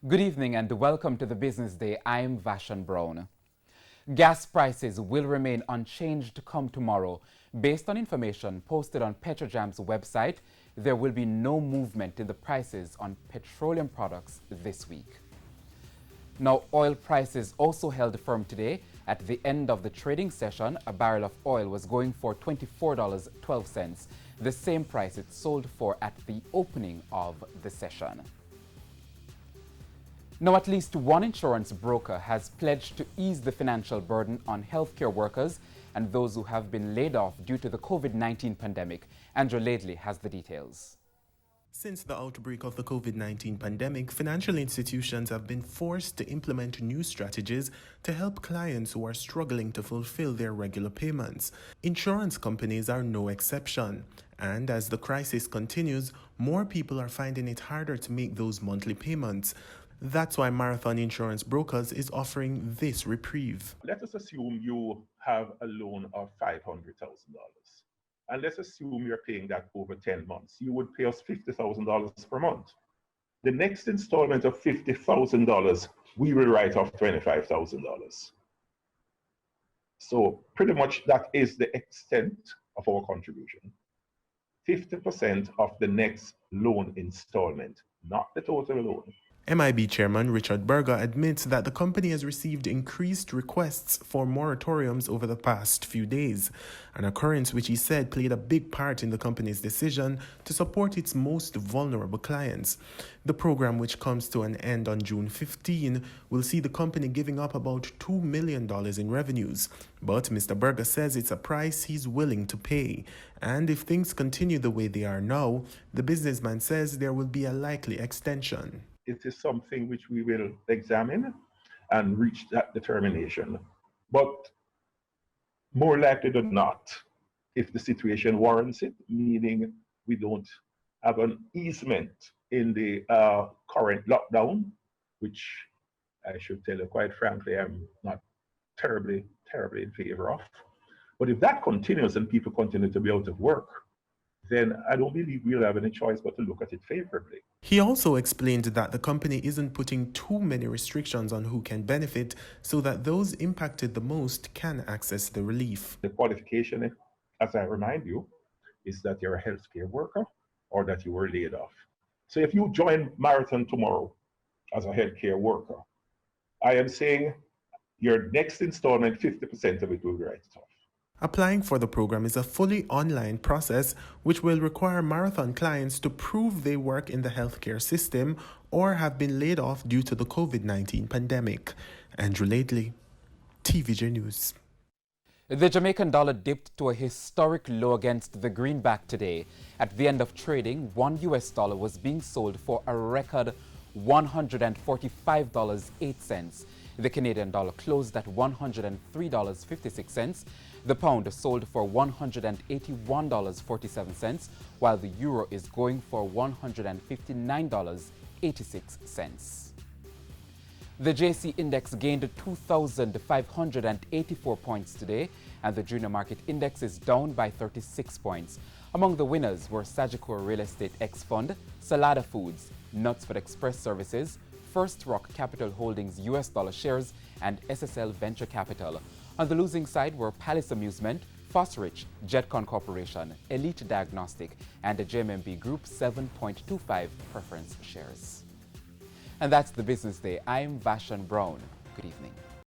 Good evening and welcome to the Business Day. I'm Vashan Brown. Gas prices will remain unchanged come tomorrow. Based on information posted on Petrojam's website, there will be no movement in the prices on petroleum products this week. Now, oil prices also held firm today. At the end of the trading session, a barrel of oil was going for $24.12, the same price it sold for at the opening of the session. Now, at least one insurance broker has pledged to ease the financial burden on healthcare workers and those who have been laid off due to the COVID-19 pandemic. Andrew Laidley has the details. Since the outbreak of the COVID-19 pandemic, financial institutions have been forced to implement new strategies to help clients who are struggling to fulfill their regular payments. Insurance companies are no exception. And as the crisis continues, more people are finding it harder to make those monthly payments. That's why Marathon Insurance Brokers is offering this reprieve. Let us assume you have a loan of $500,000. And let's assume you're paying that over 10 months. You would pay us $50,000 per month. The next installment of $50,000, we will write off $25,000. So pretty much that is the extent of our contribution. 50% of the next loan installment, not the total loan. MIB Chairman Richard Berger admits that the company has received increased requests for moratoriums over the past few days, an occurrence which he said played a big part in the company's decision to support its most vulnerable clients. The program, which comes to an end on June 15, will see the company giving up about $2 million in revenues. But Mr. Berger says it's a price he's willing to pay. And if things continue the way they are now, the businessman says there will be a likely extension. It is something which we will examine and reach that determination. But more likely than not, if the situation warrants it, meaning we don't have an easement in the current lockdown, which I should tell you quite frankly, I'm not terribly in favor of. But if that continues and people continue to be out of work, then I don't believe we'll have any choice but to look at it favorably. He also explained that the company isn't putting too many restrictions on who can benefit so that those impacted the most can access the relief. The qualification, as I remind you, is that you're a healthcare worker or that you were laid off. So if you join Marathon tomorrow as a healthcare worker, I am saying your next installment, 50% of it will be written off. Applying for the program is a fully online process which will require Marathon clients to prove they work in the healthcare system or have been laid off due to the COVID-19 pandemic. Andrew Laidley, TVJ News. The Jamaican dollar dipped to a historic low against the greenback today. At the end of trading, $1 US was being sold for a record $145.08. The Canadian dollar closed at $103.56. The pound sold for $181.47, while the euro is going for $159.86. The JC Index gained 2,584 points today, and the Junior Market Index is down by 36 points. Among the winners were Sagicor Real Estate X Fund, Salada Foods, Knutsford Express Services, First Rock Capital Holdings US dollar shares, and SSL Venture Capital. On the losing side were Palace Amusement, Fosrich, Jetcon Corporation, Elite Diagnostic, and the JMMB Group 7.25 preference shares. And that's the Business Day. I'm Vashan Brown. Good evening.